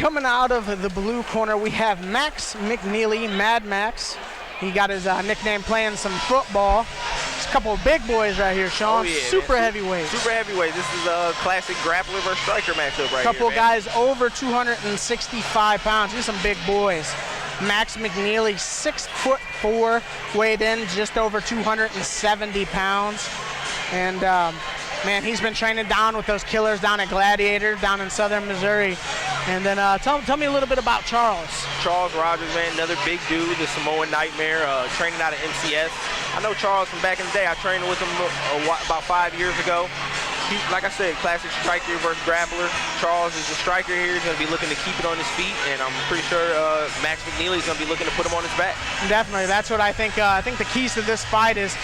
coming out of the blue corner, we have Max McNeely, Mad Max. He got his nickname playing some football. There's a couple of big boys right here, Sean. Oh, yeah, super heavyweights. Super heavyweight. This is a classic grappler versus striker matchup right here. Couple guys over 265 pounds. These are some big boys. Max McNeely, 6'4", weighed in just over 270 pounds. And man, he's been training down with those killers down at Gladiator, down in southern Missouri. And then tell me a little bit about Charles. Charles Rogers, man, another big dude, the Samoan Nightmare, training out of MCS. I know Charles from back in the day. I trained with him about 5 years ago. He, like I said, classic striker versus grappler. Charles is the striker here. He's going to be looking to keep it on his feet, and I'm pretty sure Max McNeely is going to be looking to put him on his back. Definitely, that's what I think. I think the keys to this fight is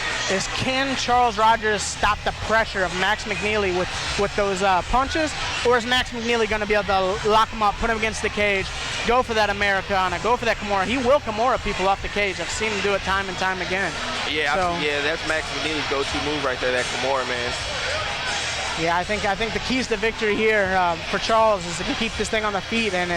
can Charles Rogers stop the pressure of Max McNeely with those punches, or is Max McNeely going to be able to lock him up, put him against the cage, go for that Americana, go for that Kimura? He will Kimura people off the cage. I've seen him do it time and time again. Yeah, yeah, that's Max McNeely's go-to move right there, that Kimura, man. Yeah, I think the keys to victory here for Charles is to keep this thing on the feet, and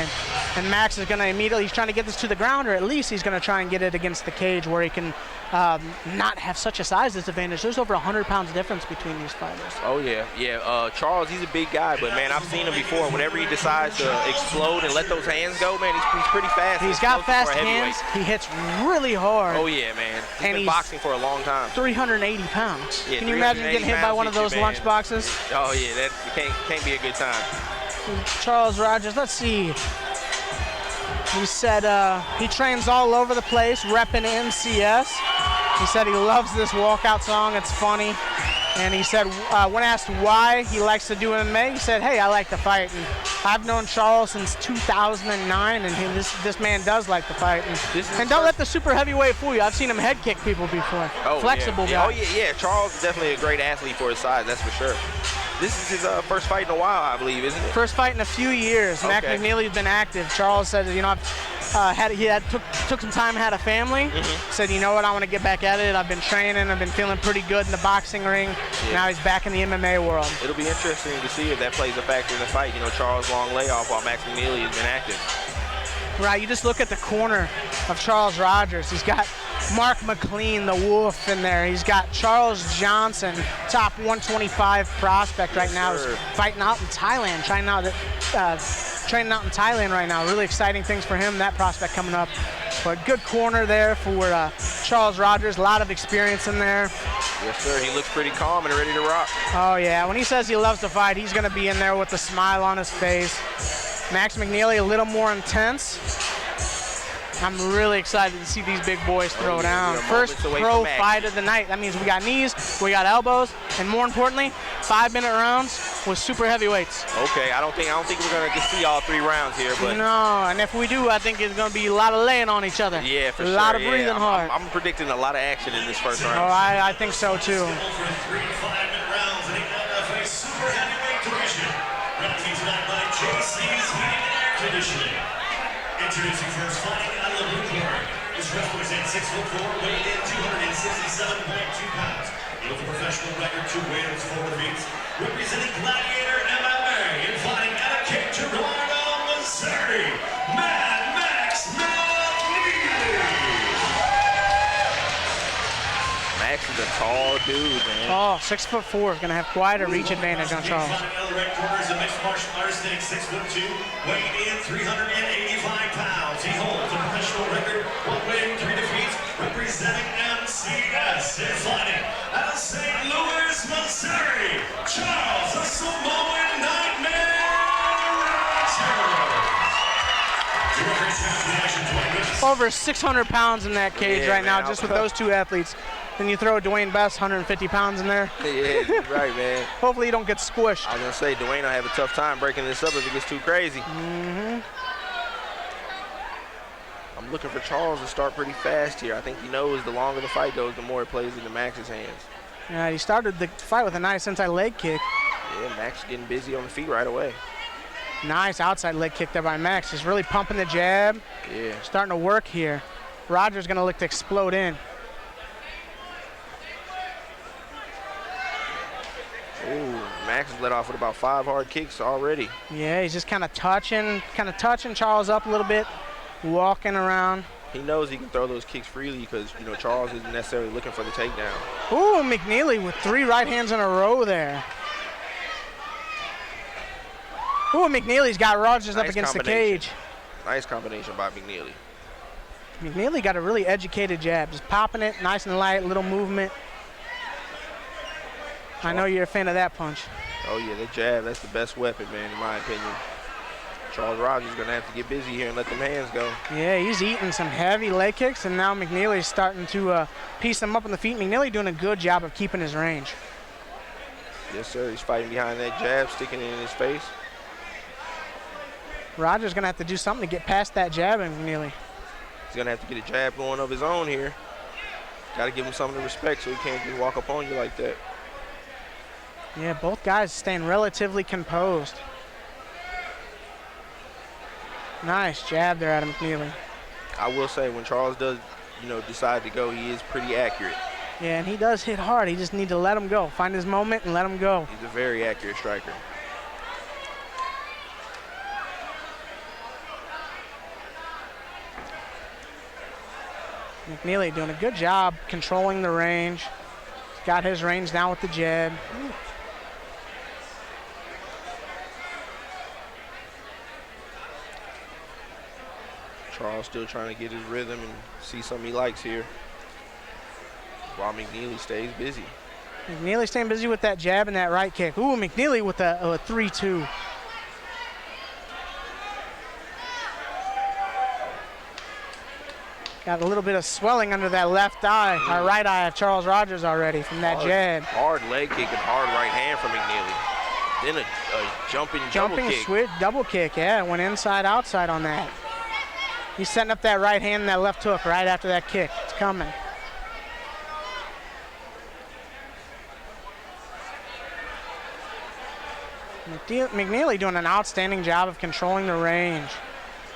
Max is going to immediately, he's trying to get this to the ground, or at least he's going to try and get it against the cage where he can not have such a size disadvantage. There's over 100 pounds difference between these fighters. Oh yeah, yeah. Charles, he's a big guy, but man, I've seen him before. Whenever he decides to explode and let those hands go, man, he's pretty fast. He's got fast hands. He hits really hard. Oh yeah, man. He's been boxing for a long time. 380 pounds. Yeah, can you imagine getting hit by one of those lunch boxes? Oh yeah, that can't be a good time. Charles Rogers, let's see. He said he trains all over the place, repping MCS. He said he loves this walkout song. It's funny. And he said, when asked why he likes to do MMA, he said, hey, I like to fight. And I've known Charles since 2009, and this man does like to fight. And don't let the super heavyweight fool you. I've seen him head kick people before. Oh, flexible guy. Oh, yeah. Charles is definitely a great athlete for his size, that's for sure. This is his first fight in a while, I believe, isn't it? First fight in a few years. Okay. Mac McNeely's been active. Charles said, you know, took some time, had a family. Said, you know what, I want to get back at it. I've been training. I've been feeling pretty good in the boxing ring. Yeah. Now he's back in the MMA world. It'll be interesting to see if that plays a factor in the fight. You know, Charles' long layoff while Max McNeely has been active. Right, you just look at the corner of Charles Rogers. He's got Mark McLean, the Wolf, in there. He's got Charles Johnson, top 125 prospect right now. He's fighting out in Thailand, training out in Thailand right now. Really exciting things for him, that prospect coming up. But good corner there for Charles Rogers. A lot of experience in there. Yes, sir. He looks pretty calm and ready to rock. Oh, yeah. When he says he loves to fight, he's going to be in there with a smile on his face. Max McNeely a little more intense. I'm really excited to see these big boys throw down. First pro fight of the night. That means we got knees, we got elbows, and more importantly, 5-minute rounds with super heavyweights. Okay, I don't think we're gonna get to see all 3 rounds here, but no. And if we do, I think it's gonna be a lot of laying on each other. Yeah, for sure. A lot of breathing hard. I'm predicting a lot of action in this first round. Oh, I think so too. Introducing first fighting out of the blue corner. This wrestler is at 6'4", weighed in 267.2 pounds. With a professional record, 2 wins, 4 defeats. Representing Gladiator MMA and fighting out of Cape Girardeau, Missouri, Mad Max McNeely. Max is a tall dude, man. Oh, 6'4", gonna have quite a reach advantage on Charles. Out of the red corner is a mixed martial artist, 6'2", weighed in 385 pounds. He holds a professional record, 1 win, 3 defeats, representing MCS and fighting out of St. Louis, Missouri, Charles, the Samoan Nightmare Rogers. Over 600 pounds in that cage right now, just with those 2 athletes. Then you throw Dwayne Best, 150 pounds in there. Yeah, right, man. Hopefully you don't get squished. I was gonna say, Dwayne will have a tough time breaking this up if it gets too crazy. I'm looking for Charles to start pretty fast here. I think he knows the longer the fight goes, the more it plays into Max's hands. Yeah, he started the fight with a nice inside leg kick. Yeah, Max getting busy on the feet right away. Nice outside leg kick there by Max. He's really pumping the jab. Yeah. Starting to work here. Rogers gonna look to explode in. Ooh, Max Max has let off with about 5 hard kicks already. Yeah, he's just kind of touching Charles up a little bit, walking around. He knows he can throw those kicks freely because, you know, Charles isn't necessarily looking for the takedown. Ooh, McNeely with 3 right hands in a row there. Ooh, McNeely's got Rogers up against the cage. Nice combination by McNeely. McNeely got a really educated jab, just popping it, nice and light, little movement. I know you're a fan of that punch. Oh yeah, that jab, that's the best weapon, man, in my opinion. Charles Rogers is gonna have to get busy here and let them hands go. Yeah, he's eating some heavy leg kicks, and now McNeely's starting to piece them up on the feet. McNeely doing a good job of keeping his range. Yes, sir, he's fighting behind that jab, sticking it in his face. Rogers gonna have to do something to get past that jab in McNeely. He's gonna have to get a jab going of his own here. Gotta give him some of the respect so he can't just walk up on you like that. Yeah, both guys staying relatively composed. Nice jab there out of McNeely. I will say when Charles does, you know, decide to go, he is pretty accurate. Yeah, and he does hit hard. He just need to let him go. Find his moment and let him go. He's a very accurate striker. McNeely doing a good job controlling the range. He's got his range now with the jab. Charles still trying to get his rhythm and see something he likes here, while McNeely stays busy. McNeely staying busy with that jab and that right kick. Ooh, McNeely with a 3-2. Got a little bit of swelling under that left eye, or right eye of Charles Rogers already from that jab. Hard leg kick and hard right hand from McNeely. Then a jumping double kick. Switch double kick, yeah, went inside, outside on that. He's setting up that right hand and that left hook right after that kick. It's coming. McNeely doing an outstanding job of controlling the range.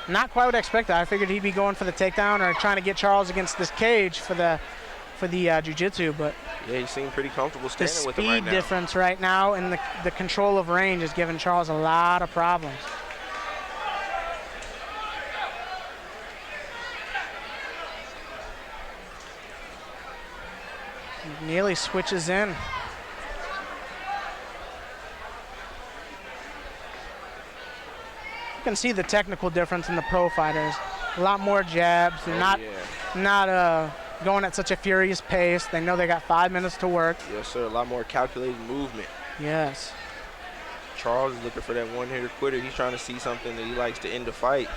Not quite what I expected. I figured he'd be going for the takedown or trying to get Charles against this cage for the jiu-jitsu, but yeah, he seemed pretty comfortable standing with him right now. The speed difference right now and the control of range is giving Charles a lot of problems. McNeely switches in. You can see the technical difference in the pro fighters. A lot more jabs. They're not going at such a furious pace. They know they got 5 minutes to work. Yes, sir. A lot more calculated movement. Yes. Charles is looking for that one-hitter quitter. He's trying to see something that he likes to end the fight.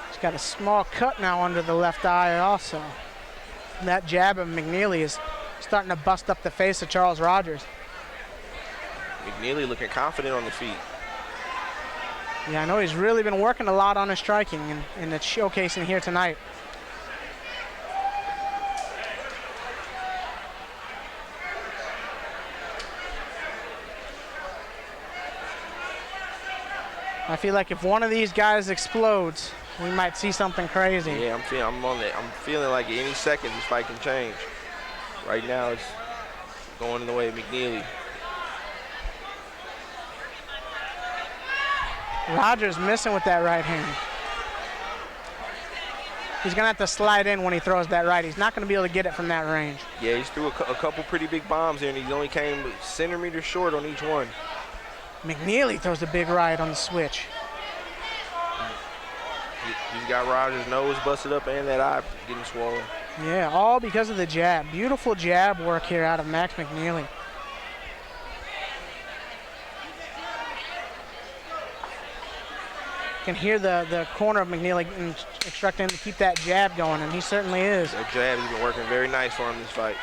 He's got a small cut now under the left eye also. That jab of McNeely is starting to bust up the face of Charles Rogers. McNeely looking confident on the feet. Yeah, I know he's really been working a lot on his striking, and it's showcasing here tonight. I feel like if one of these guys explodes, we might see something crazy. Yeah, I'm feeling like at any second this fight can change. Right now it's going in the way of McNeely. Rogers missing with that right hand. He's gonna have to slide in when he throws that right. He's not gonna be able to get it from that range. Yeah, he's threw a couple pretty big bombs here, and he only came centimeters short on each one. McNeely throws a big right on the switch. He's got Rogers' nose busted up and that eye getting swollen. Yeah, all because of the jab. Beautiful jab work here out of Max McNeely. Can hear the corner of McNeely instructing him to keep that jab going, and he certainly is. That jab has been working very nice for him this fight.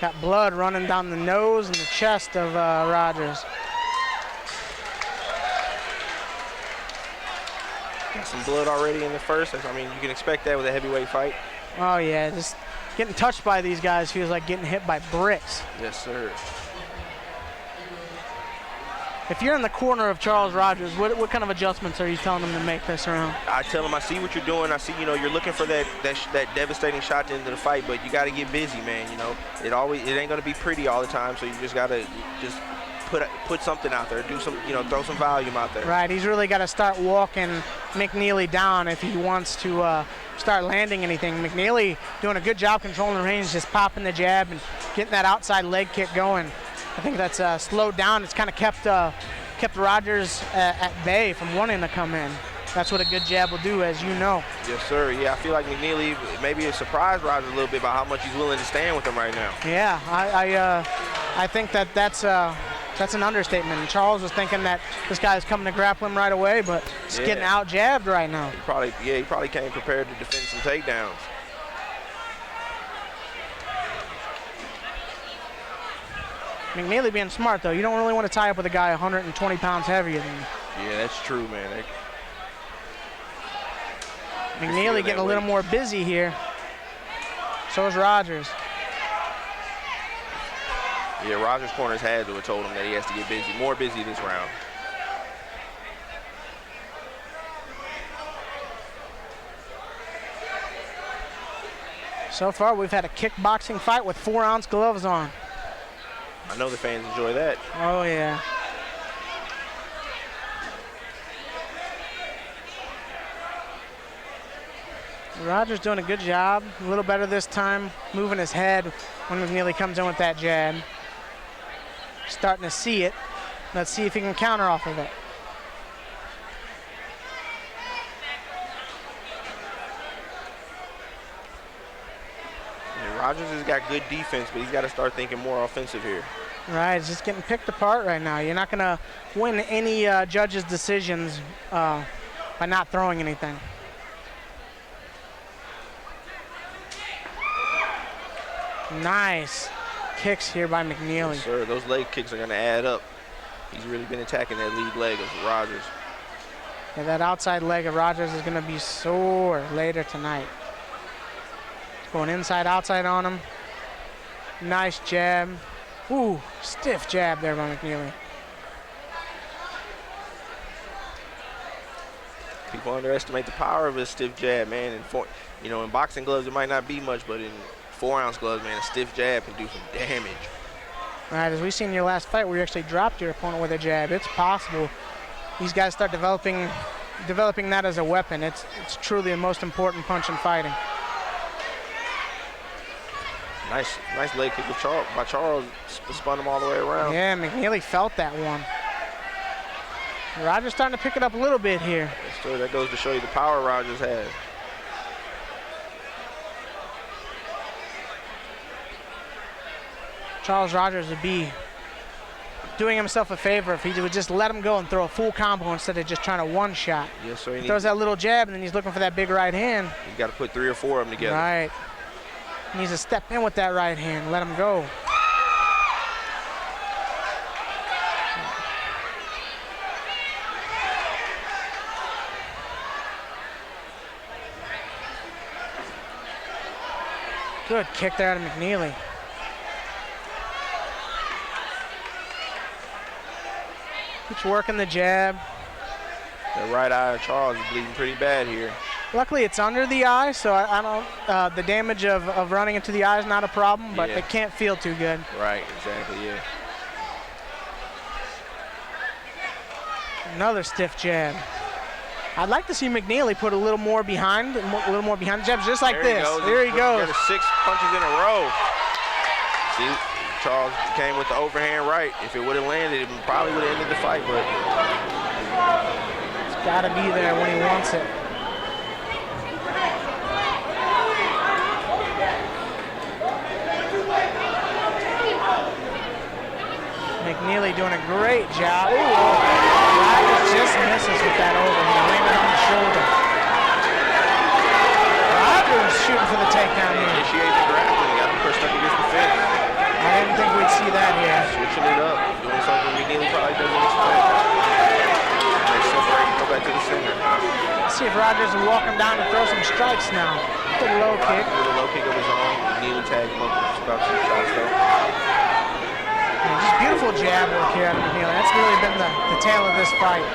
Got blood running down the nose and the chest of Rogers. Got some blood already in the first. I mean, you can expect that with a heavyweight fight. Oh yeah, just getting touched by these guys feels like getting hit by bricks. Yes, sir. If you're in the corner of Charles Rogers, what kind of adjustments are you telling him to make this round? I tell him, I see what you're doing. I see, you're looking for that devastating shot to end the fight, but you got to get busy, man. It ain't gonna be pretty all the time, so you just gotta put something out there, do some, throw some volume out there. Right, he's really got to start walking McNeely down if he wants to start landing anything. McNeely doing a good job controlling the range, just popping the jab and getting that outside leg kick going. I think that's slowed down. It's kind of kept Rogers at bay from wanting to come in. That's what a good jab will do, as you know. Yes, sir. Yeah, I feel like McNeely maybe surprised Rogers a little bit about how much he's willing to stand with him right now. Yeah, I think that's an understatement. And Charles was thinking that this guy is coming to grapple him right away, but he's getting out jabbed right now. He probably came prepared to defend some takedowns. McNeely being smart, though. You don't really want to tie up with a guy 120 pounds heavier than you. Yeah, that's true, man. McNeely getting a little more busy here. So is Rogers. Yeah, Rogers' corners had to have told him that he has to get busy, more busy this round. So far, we've had a kickboxing fight with 4-ounce gloves on. I know the fans enjoy that. Oh, yeah. Rogers doing a good job, a little better this time, moving his head when McNeely comes in with that jab. Starting to see it. Let's see if he can counter off of it. Yeah, Rogers has got good defense, but he's got to start thinking more offensive here. Right, it's just getting picked apart right now. You're not going to win any judges' decisions by not throwing anything. Nice kicks here by McNeely. Yes, sir. Those leg kicks are going to add up. He's really been attacking that lead leg of Rogers. Yeah, that outside leg of Rogers is going to be sore later tonight. Going inside, outside on him. Nice jab. Ooh, stiff jab there by McNeely. People underestimate the power of a stiff jab, man. In boxing gloves, it might not be much, but in 4-ounce gloves, man, a stiff jab can do some damage. All right, as we seen in your last fight where you actually dropped your opponent with a jab, it's possible these guys start developing that as a weapon. It's truly the most important punch in fighting. Nice leg kick by Charles, spun him all the way around. Yeah, McNeely felt that one. Rogers starting to pick it up a little bit here. Yes, sir. That goes to show you the power Rogers has. Charles Rogers would be doing himself a favor if he would just let him go and throw a full combo instead of just trying to one shot. Yes, sir. He throws that little jab and then he's looking for that big right hand. You got to put 3 or 4 of them together. Right. He needs to step in with that right hand, let him go. Good kick there out of McNeely. Keeps working the jab. The right eye of Charles is bleeding pretty bad here. Luckily, it's under the eye, so I don't. The damage of running into the eye is not a problem, but it can't feel too good. Right, exactly, yeah. Another stiff jab. I'd like to see McNeely put a little more behind, the jabs, just like this. There he goes. Got 6 punches in a row. See, Charles came with the overhand right. If it would have landed, it probably would have ended the fight, but it's got to be there when he wants it. McNeely doing a great job. Ooh, Rogers just misses with that overhand, landing on the shoulder. Rogers shooting for the takedown here. Initiating the grappling, got him pushed up against the fence. I didn't think we'd see that here. Switching it up, doing something McNeely probably doesn't expect. They separate and go back to the center. Let's see if Rogers will walk him down and throw some strikes now. Good low kick. With a low kick of his own. McNeely tagged him up with about 2 shots though. And just beautiful jab work here out of McNeely. That's really been the tail of this fight.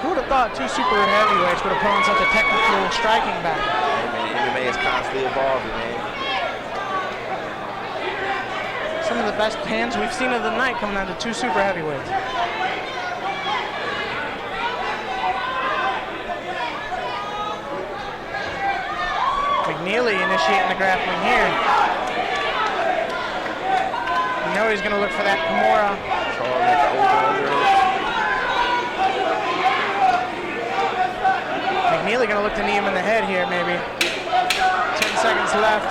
Who would have thought two super heavyweights would have put on such a technical striking battle? MMA is constantly evolving, man. Some of the best hands we've seen of the night coming out of two super heavyweights. McNeely initiating the grappling here. You know he's going to look for that Kimura. McNeely going to look to knee him in the head here, maybe. 10 seconds left.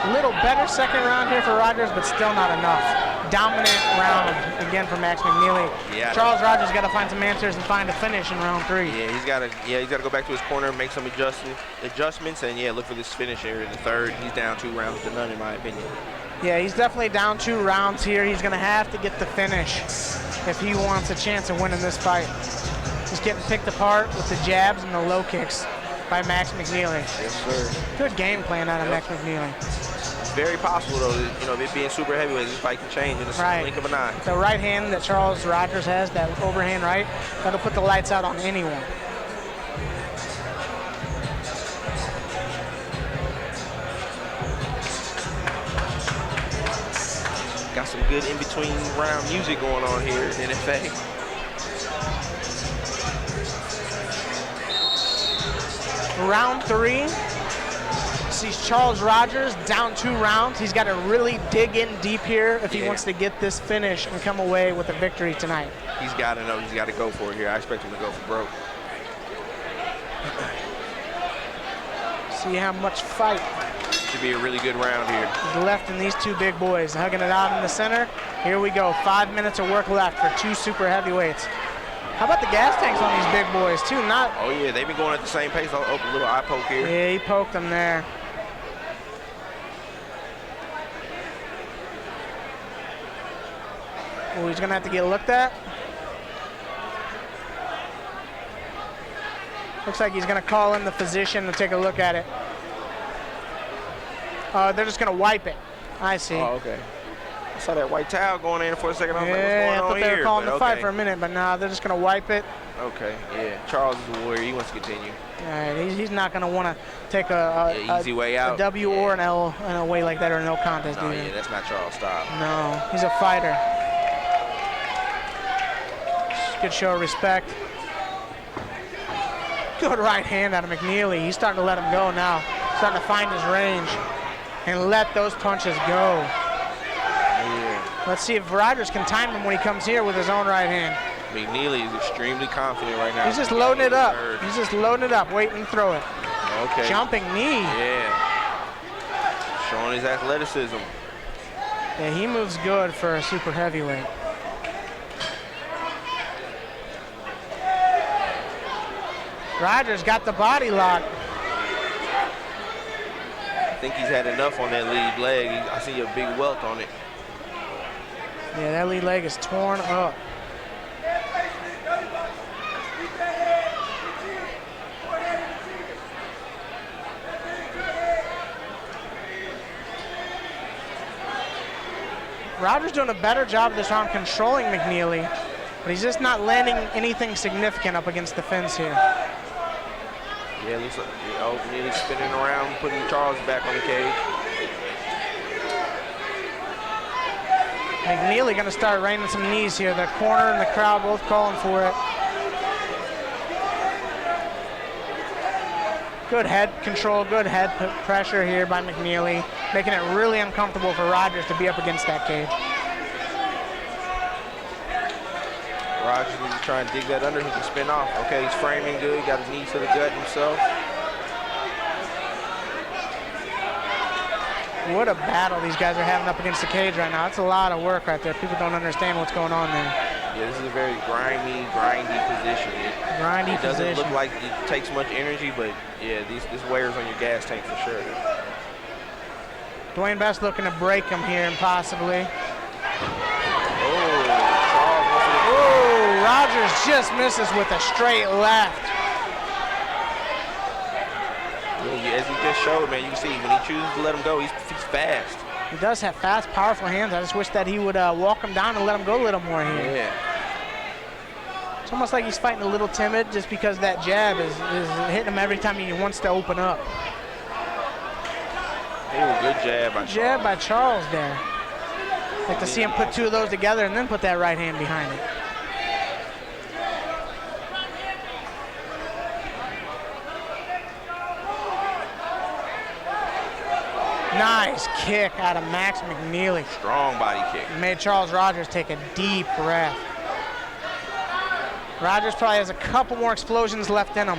A little better second round here for Rogers, but still not enough. Dominant round again for Max McNeely. Yeah. Charles Rogers got to find some answers and find a finish in round 3. Yeah, he's got to go back to his corner and make some adjustments, and yeah, look for this finish here in the third. He's down 2 rounds to none, in my opinion. Yeah, he's definitely down 2 rounds here. He's going to have to get the finish if he wants a chance of winning this fight. He's getting picked apart with the jabs and the low kicks by Max McNeely. Yes, sir. Good game plan out of Max McNeely. Very possible, though, you know, it being super heavyweight, this fight can change in the blink of an eye. The right hand that Charles Rogers has, that overhand right, that'll put the lights out on anyone. Got some good in-between round music going on here in NFA. Round 3. Sees Charles Rogers down 2 rounds. He's got to really dig in deep here if he wants to get this finish and come away with a victory tonight. He's got to know. He's got to go for it here. I expect him to go for broke. See how much fight Should be a really good round here. is left in these two big boys. Hugging it out in the center. Here we go. 5 minutes of work left for two super heavyweights. How about the gas tanks on these big boys too? Oh yeah, they've been going at the same pace. I'll open a little eye poke here. Yeah, he poked them there. Oh, he's gonna have to get looked at. Looks like he's gonna call in the physician to take a look at it. They're just gonna wipe it. I see. Oh, okay. I saw that white towel going in for a second. I was like, what's Yeah, going I on thought they here? were calling But the fight for a minute, but nah, they're just gonna wipe it. Okay, yeah. Charles is a warrior. He wants to continue. All right, he's not gonna want to take a easy way out. A W or an L in a way like that, or no contest. No, either. yeah, that's not Charles' style. No, he's a fighter. Good show of respect. Good right hand out of McNeely. He's starting to let him go now. Starting to find his range and let those punches go. Yeah. Let's see if Rogers can time him when he comes here with his own right hand. McNeely is extremely confident right now. He's just loading it up. He's just loading it up, waiting to throw it. Okay. Jumping knee. Yeah. Showing his athleticism. Yeah, he moves good for a super heavyweight. Rogers got the body lock. I think he's had enough on that lead leg. I see a big welt on it. Yeah, that lead leg is torn up. Rogers doing a better job this round controlling McNeely, but he's just not landing anything significant up against the fence here. Yeah, looks like McNeely spinning around, putting Charles back on the cage. McNeely gonna start raining some knees here. The corner and the crowd both calling for it. Good head control, good head pressure here by McNeely, making it really uncomfortable for Rogers to be up against that cage. Rogers needs to try and dig that under. He can spin off. Okay, he's framing good. He got his knee to the gut himself. What a battle these guys are having up against the cage right now. It's a lot of work right there. People don't understand what's going on there. Yeah, this is a very grindy position. Grindy It doesn't position. look like it takes much energy, but yeah, this wears on your gas tank for sure. Dwayne Best looking to break him here, possibly. Oh, Oh, Rogers just misses with a straight left. Yeah, as he just showed, man, you can see when he chooses to let him go, he's fast. He does have fast, powerful hands. I just wish that he would walk him down and let him go a little more here. Yeah. It's almost like he's fighting a little timid just because that jab is hitting him every time he wants to open up. Oh, good jab by Charles. Jab by Charles there. Like to see him put two of those together and then put that right hand behind it. Nice kick out of Max McNeely. Strong body kick. Made Charles Rogers take a deep breath. Rogers probably has a couple more explosions left in him.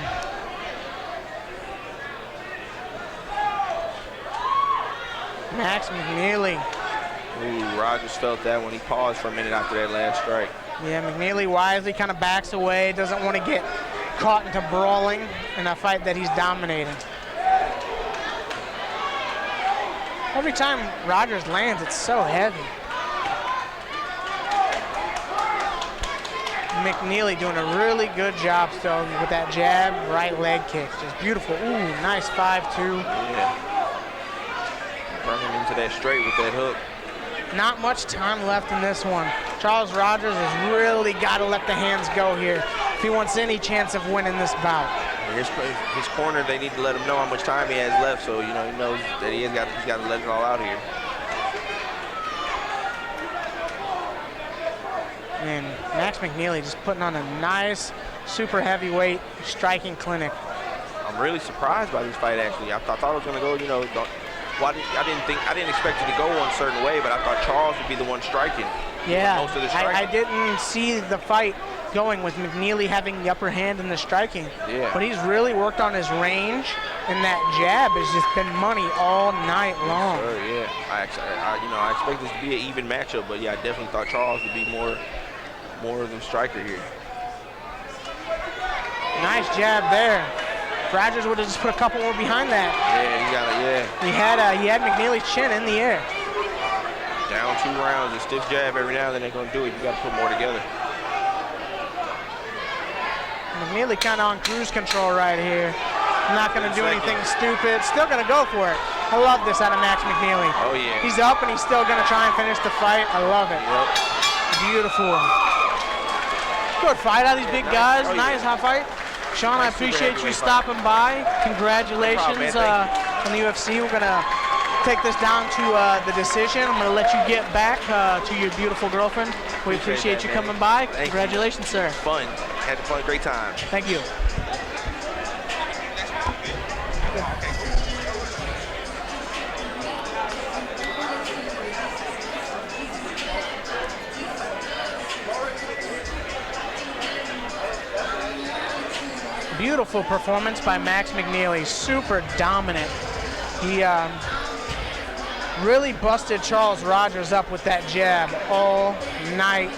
Max McNeely. Ooh, Rogers felt that when he paused for a minute after that last strike. Yeah, McNeely wisely kind of backs away, doesn't want to get caught into brawling in a fight that he's dominating. Every time Rogers lands, it's so heavy. McNeely doing a really good job still with that jab, right leg kick. Just beautiful. Ooh, nice 5-2. Yeah. Bringing him into that straight with that hook. Not much time left in this one. Charles Rogers has really got to let the hands go here if he wants any chance of winning this bout. His corner, they need to let him know how much time he has left, so he knows that he's got to let it all out here. And Max McNeely just putting on a nice super heavyweight striking clinic. I'm really surprised by this fight actually. I thought it was going to go, I didn't expect it to go one certain way, but I thought Charles would be the one striking. Yeah, most of the striking. I didn't see the fight going with McNeely having the upper hand in the striking. Yeah. But he's really worked on his range, and that jab has just been money all night long. Sure, yeah. I expect this to be an even matchup, but yeah, I definitely thought Charles would be more of the striker here. Nice jab there. Rogers would have just put a couple more behind that. Yeah, he got it. He had McNeely's chin in the air. Down 2 rounds, a stiff jab every now and then they're going to do it. You got to put more together. McNeely kind of on cruise control right here. Not going to do anything stupid. Still going to go for it. I love this out of Max McNeely. Oh, yeah. He's up and he's still going to try and finish the fight. I love it. Yep. Beautiful. Good fight out of these big guys. Oh, nice hot fight. Sean, I appreciate you stopping by. Congratulations on the UFC. We're going to take this down to the decision. I'm going to let you get back to your beautiful girlfriend. We appreciate you coming by. Congratulations, sir. Fun. Had fun. Great time. Thank you. Beautiful performance by Max McNeely. Super dominant. He really busted Charles Rogers up with that jab all night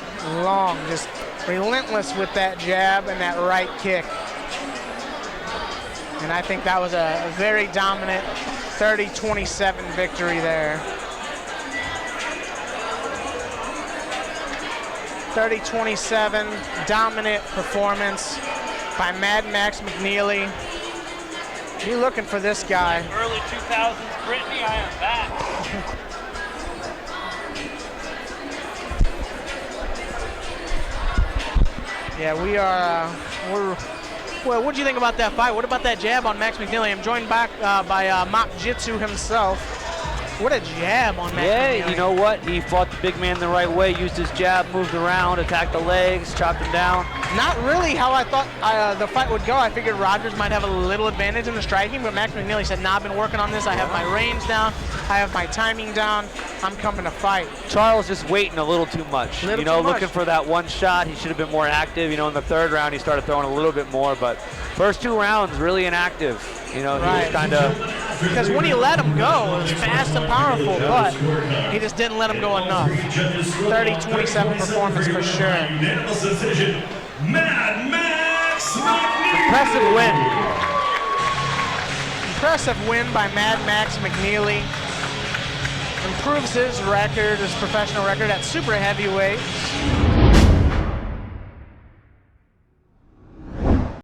long. Just relentless with that jab and that right kick. And I think that was a very dominant 30-27 victory there. 30-27, dominant performance by Mad Max McNeely. Be looking for this guy. Early 2000s Brittany, I am back. Yeah, we are, well, what do you think about that fight? What about that jab on Max McNeely? I'm joined back by Mop Jitsu himself. What a jab on Max McNeely. Yeah, you know what? He fought the big man the right way, used his jab, moved around, attacked the legs, chopped him down. Not really how I thought the fight would go. I figured Rogers might have a little advantage in the striking, but Max McNeely said, nah, I've been working on this. I have my range down. I have my timing down. I'm coming to fight. Charles just waiting a little too much. Looking for that one shot. He should have been more active. In the third round, he started throwing a little bit more, but first 2 rounds, really inactive. He was kind of... Because when he let him go, it was fast and powerful, but he just didn't let him go enough. 30-27 performance for sure. Mad Max McNeely. Impressive win. Impressive win by Mad Max McNeely. Improves his record, his professional record at super heavyweight.